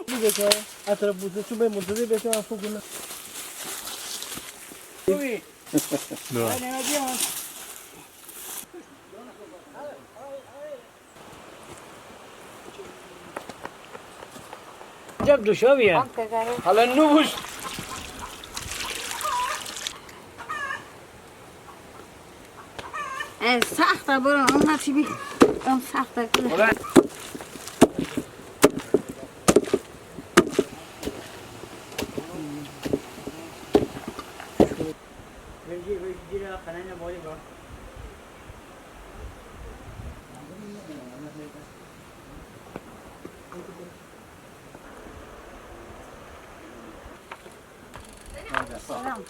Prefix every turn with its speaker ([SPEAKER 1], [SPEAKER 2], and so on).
[SPEAKER 1] بوده که اطراف بوده تو به منتظر بهتون افو کنه خوبی؟ جب دوشابیه حالا نوش
[SPEAKER 2] سخته برو اون نصیبی اون سخته کنه سلام